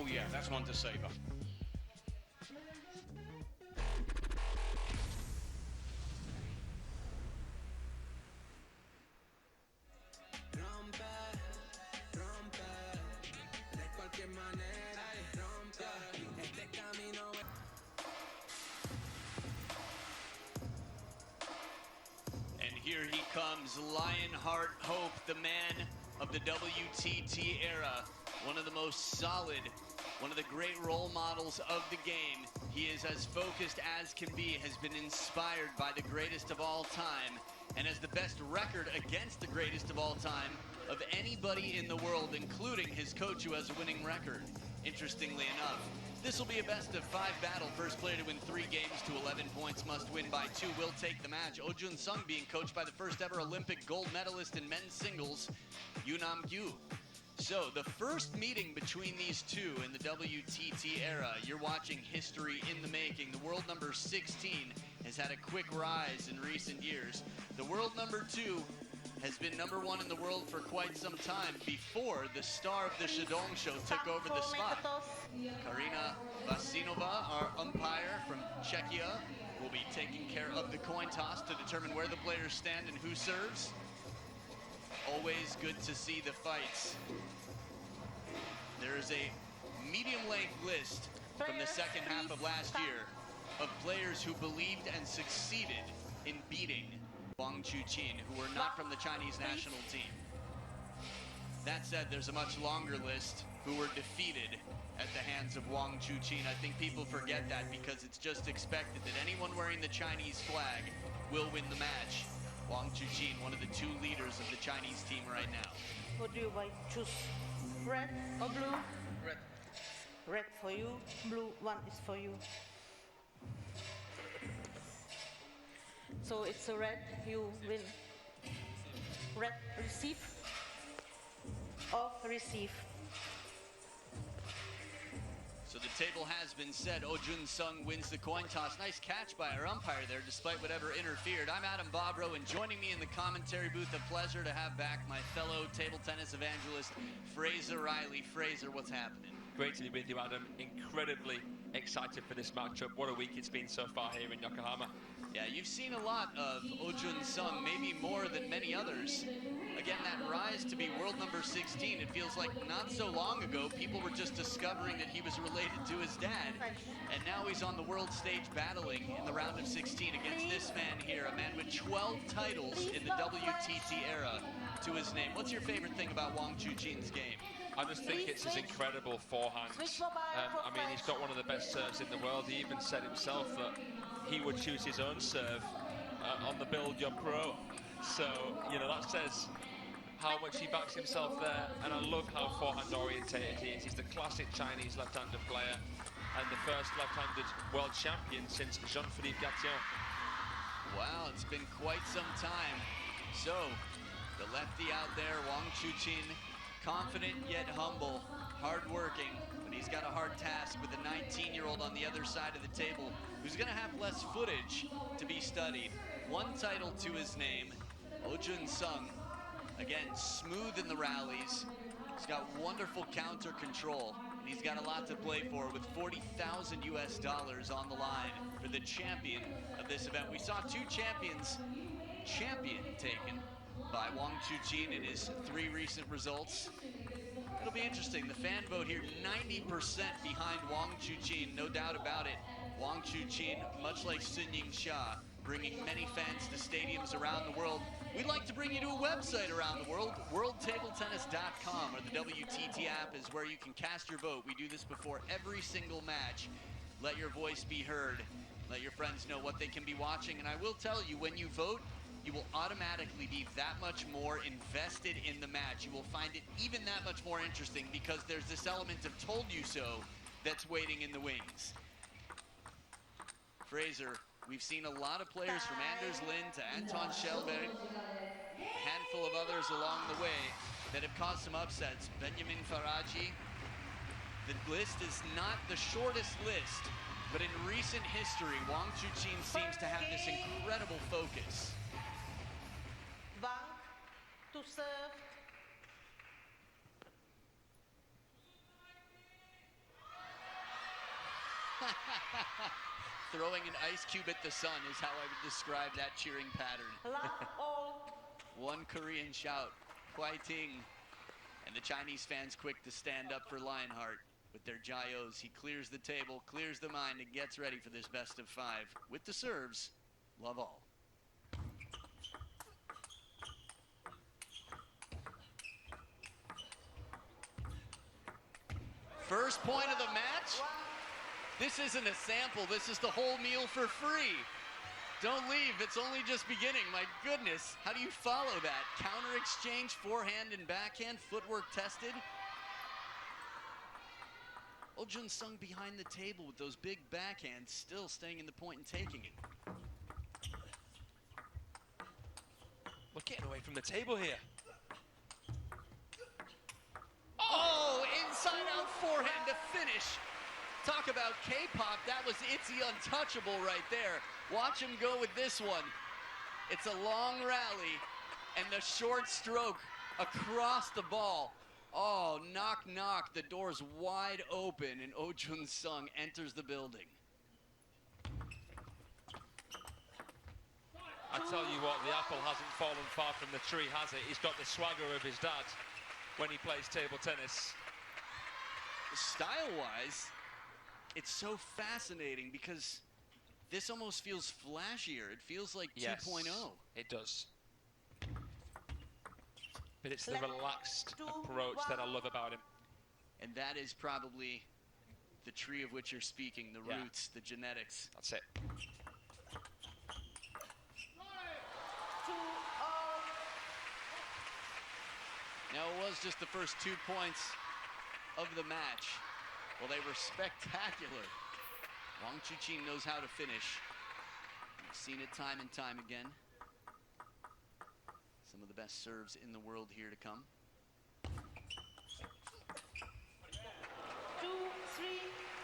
Oh yeah, that's one to savor. And here he comes, Lionheart Hope, the man of the WTT era, one of the most solid, one of the great role models of the game. He is as focused as can be, has been inspired by the greatest of all time, and has the best record against the greatest of all time of anybody in the world, including his coach who has a winning record. Interestingly enough, this will be a best of 5 battle. First player to win 3 games to 11 points must win by 2 will take the match. Ojun Sung being coached by the first ever Olympic gold medalist in men's singles, Yoonam Gyu. So the first meeting between these two in the WTT era, you're watching history in the making. The world number 16 has had a quick rise in recent years. The world number 2 has been number 1 in the world for quite some time before the star of the Shandong show took over the spot. Karina Vasinova, our umpire from Czechia, will be taking care of the coin toss to determine where the players stand and who serves. Always good to see the fights. There is a medium-length list from the second half of last year of players who believed and succeeded in beating Wangchuqin, who were not from the Chinese national team. That said, there's a much longer list who were defeated at the hands of Wangchuqin. I think people forget that because it's just expected that anyone wearing the Chinese flag will win the match. Wangchuqin, one of the 2 leaders of the Chinese team right now. What do you buy? Choose red or blue? Red. Red for you, blue one is for you. So it's a red, you win. Red, receive or receive. So the table has been set. Ojun Sung wins the coin toss. Nice catch by our umpire there, despite whatever interfered. I'm Adam Bobrow, and joining me in the commentary booth, a pleasure to have back my fellow table tennis evangelist, Fraser Riley. Fraser, what's happening? Great to be with you, Adam. Incredibly excited for this matchup. What a week it's been so far here in Yokohama. Yeah, you've seen a lot of Ojun Sung, maybe more than many others. Again, that rise to be world number 16, it feels like not so long ago, people were just discovering that he was related to his dad. And now he's on the world stage battling in the round of 16 against this man here, a man with 12 titles in the WTT era to his name. What's your favorite thing about Wangchuqin's game? I just think it's his incredible forehand. I mean, he's got one of the best serves in the world. He even said himself that he would choose his own serve on the Build Your Pro. So, you know, that says how much he backs himself there. And I love how forehand orientated he is. He's the classic Chinese left-handed player and the first left-handed world champion since Jean-Philippe Gatien. Wow, it's been quite some time. So, the lefty out there, Wangchuqin, confident yet humble, hard-working, but he's got a hard task with a 19-year-old on the other side of the table who's going to have less footage to be studied. 1 title to his name, Ojun Sung. Again, smooth in the rallies. He's got wonderful counter control, and he's got a lot to play for with $40,000 US on the line for the champion of this event. We saw 2 champion taken by Wangchuqin in his 3 recent results. It'll be interesting. The fan vote here, 90% behind Wangchuqin, no doubt about it. Wangchuqin, much like Sun Ying-sha, bringing many fans to stadiums around the world. We'd like to bring you to a website around the world, worldtabletennis.com, or the WTT app is where you can cast your vote. We do this before every single match. Let your voice be heard. Let your friends know what they can be watching. And I will tell you, when you vote, you will automatically be that much more invested in the match. You will find it even that much more interesting because there's this element of told you so that's waiting in the wings. Fraser, we've seen a lot of players from Anders Lind to Anton Schellberg, a handful of others along the way that have caused some upsets. Benjamin Faraji. The list is not the shortest list, but in recent history, Wangchuqin seems to have this incredible focus. Wang to serve. Throwing an ice cube at the sun is how I would describe that cheering pattern. Love all. One Korean shout, Huaiting. And the Chinese fans quick to stand up for Lionheart. With their Jaios, he clears the table, clears the mind, and gets ready for this best of 5. With the serves, love all. First point of the match. This isn't a sample, this is the whole meal for free. Don't leave, it's only just beginning, my goodness. How do you follow that? Counter exchange, forehand and backhand, footwork tested. Oh Jun-sung behind the table with those big backhands, still staying in the point and taking it. We're getting away from the table here. Oh, inside out forehand to finish. Talk about K-pop, that was Itzy untouchable right there. Watch him go with this one. It's a long rally and the short stroke across the ball. Oh, knock, knock, the door's wide open and Oh Jun-sung enters the building. I tell you what, the apple hasn't fallen far from the tree, has it? He's got the swagger of his dad when he plays table tennis. Style-wise, it's so fascinating because this almost feels flashier. It feels like 2.0. It does. But it's the relaxed approach that I love about him. And that is probably the tree of which you're speaking, the roots, the genetics. That's it. Now it was just the first 2 points of the match. Well, they were spectacular. Wangchuqin knows how to finish. We've seen it time and time again. Some of the best serves in the world here to come. 2-3.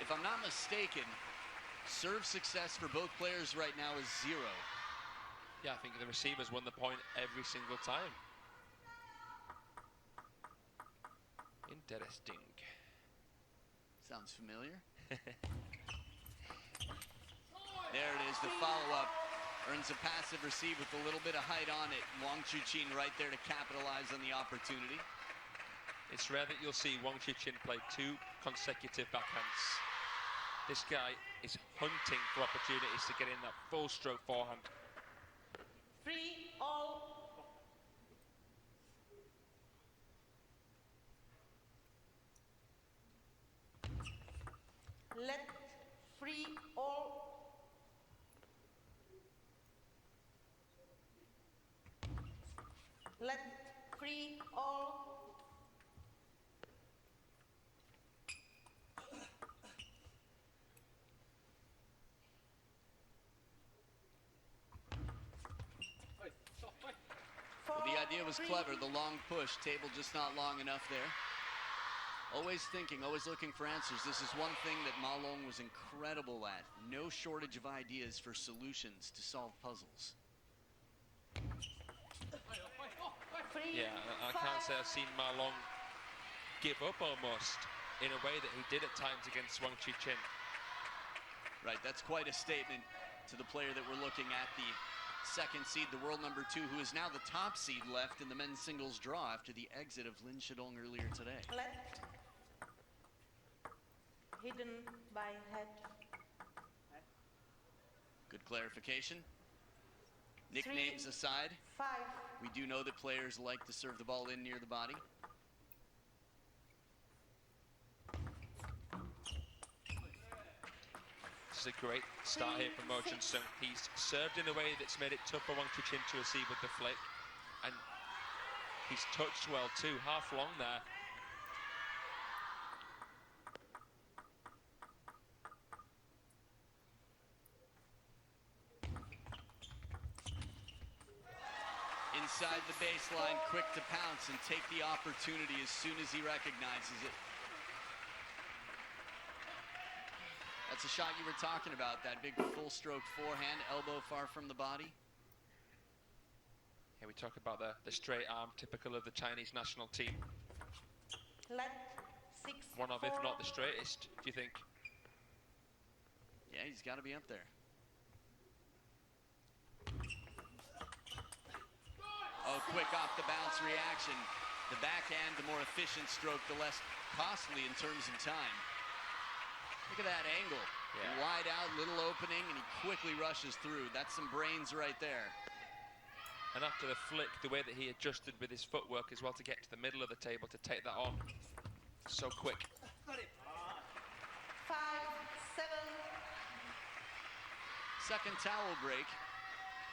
If I'm not mistaken, serve success for both players right now is 0. Yeah, I think the receivers won the point every single time. Interesting. Sounds familiar. There it is, the follow-up. Earns a passive receive with a little bit of height on it. Wangchuqin right there to capitalize on the opportunity. It's rare that you'll see Wangchuqin play 2 consecutive backhands. This guy is hunting for opportunities to get in that full stroke forehand. 3-all. Let 3-all. Let 3-all. Well, the idea was clever, the long push, table just not long enough there. Always thinking, always looking for answers. This is one thing that Ma Long was incredible at. No shortage of ideas for solutions to solve puzzles. Yeah, I can't say I've seen Ma Long give up almost in a way that he did at times against Wangchuqin. Right, that's quite a statement to the player that we're looking at, the second seed, the world number 2, who is now the top seed left in the men's singles draw after the exit of Lin Shidong earlier today. Left. Hidden by head. Good clarification. Nicknames aside, 5. we do know that players like to serve the ball in near the body. This is a great start here from Mo Jun-sung. He's served in a way that's made it tough for Wangchuqin to receive with the flick. And he's touched well too, half long there. Inside the baseline, quick to pounce and take the opportunity as soon as he recognizes it. That's a shot you were talking about, that big full stroke forehand, elbow far from the body. Here we talk about the straight arm, typical of the Chinese national team. Left 6. One of, if not the straightest, do you think? Yeah, he's got to be up there. Oh, quick off the bounce reaction. The backhand, the more efficient stroke, the less costly in terms of time. Look at that angle. Yeah. Wide out, little opening, and he quickly rushes through. That's some brains right there. And after the flick, the way that he adjusted with his footwork as well to get to the middle of the table to take that on. So quick. 5-7. Second towel break.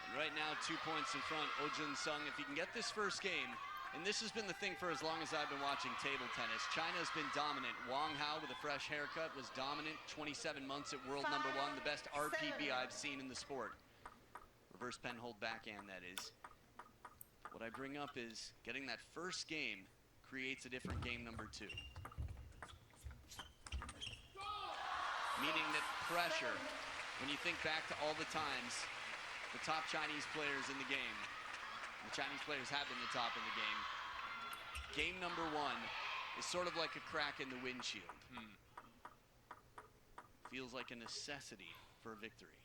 And right now, 2 points in front. Oh Jun-sung, if he can get this first game, and this has been the thing for as long as I've been watching table tennis. China's been dominant. Wang Hao with a fresh haircut was dominant. 27 months at world #1, the best RPB I've seen in the sport. Reverse pen hold backhand, that is. What I bring up is getting that first game creates a different game #2. Meaning that pressure, when you think back to all the times, the top Chinese players in the game, the Chinese players have been the top in the game. Game #1 is sort of like a crack in the windshield. Feels like a necessity for a victory.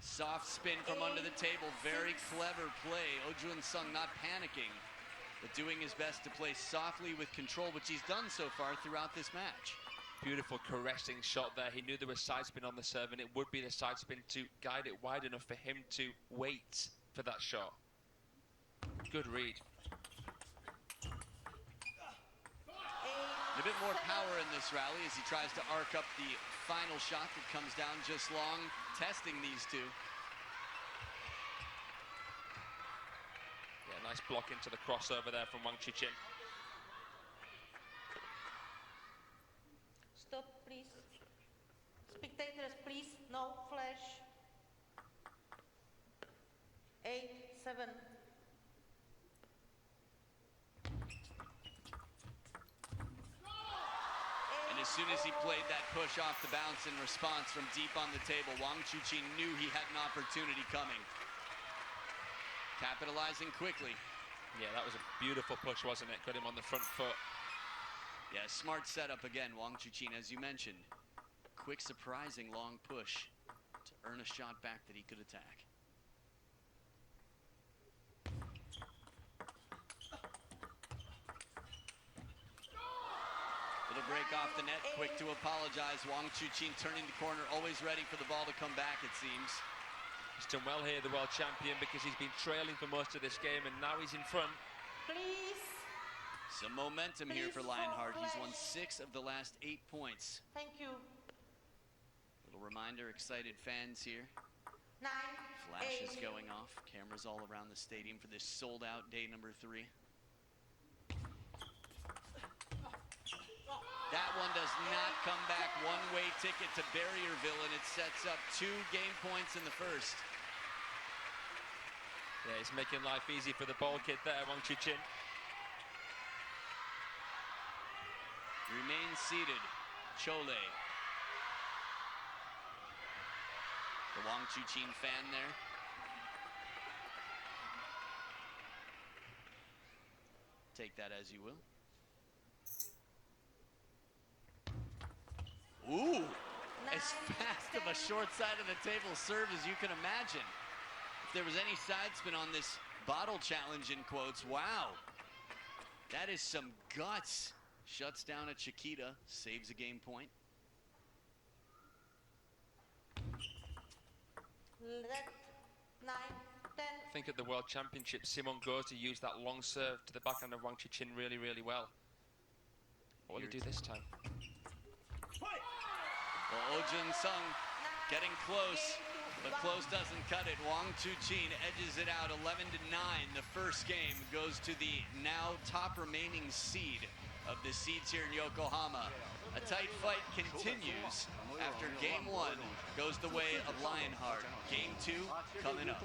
Soft spin from under the table, very clever play. Oh Jun-sung not panicking, but doing his best to play softly with control, which he's done so far throughout this match. Beautiful caressing shot there. He knew there was side spin on the serve, and it would be the side spin to guide it wide enough for him to wait for that shot. Good read. A bit more power in this rally as he tries to arc up the final shot that comes down just long, testing these two. Yeah, nice block into the crossover there from Wangchuqin. Stop, please. Spectators, please. No flash. 8-7. And as soon as he played that push off the bounce in response from deep on the table, Wangchuqin knew he had an opportunity coming. Capitalizing quickly. Yeah, that was a beautiful push, wasn't it? Got him on the front foot. Yeah, smart setup again, Wangchuqin, as you mentioned. Quick, surprising long push to earn a shot back that he could attack. Little break off the net, quick to apologize. Wangchuqin turning the corner, always ready for the ball to come back, it seems. He's done well here, the world champion, because he's been trailing for most of this game, and now he's in front. Please. Some momentum here for Lionheart. He's won 6 of the last 8 points. Thank you. Little reminder, excited fans here. 9. Flashes going off. Cameras all around the stadium for this sold-out day #3. That one does not come back. One-way ticket to Barrierville, and it sets up 2 game points in the first. Yeah, he's making life easy for the ball kid there, Wangchuqin. Remains seated, Chole. The Wangchuqin fan there. Take that as you will. Ooh, as fast of a short side of the table serve as you can imagine. If there was any side spin on this bottle challenge in quotes, wow. That is some guts. Shuts down a Chiquita, saves a game point. Left, 9, 10. I think at the World Championship, Simon Gozi used that long serve to the backhand of Wangchuqin really, really well. What will he do this time? Well, Oh Jun-sung getting close, but close doesn't cut it. Wangchuqin edges it out 11-9. The first game goes to the now top remaining seed of the seeds here in Yokohama. A tight fight continues after game 1 goes the way of Lionheart. Game 2 coming up.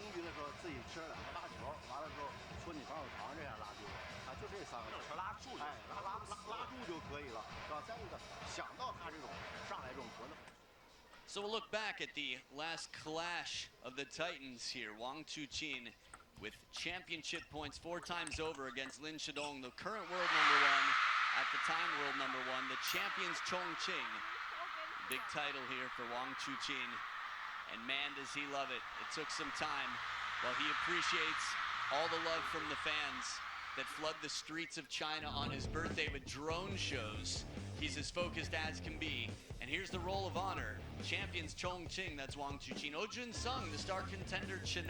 So we'll look back at the last clash of the Titans here. Wangchuqin with championship points 4 times over against Lin Shidong, the current world #1, at the time world number 1, the champions Chongqing. Big title here for Wangchuqin. And man, does he love it. It took some time. While he appreciates all the love from the fans that flood the streets of China on his birthday with drone shows, he's as focused as can be. And here's the roll of honor. Champions Chongqing, that's Wangchuqin. Oh Jun Sung, the star contender China.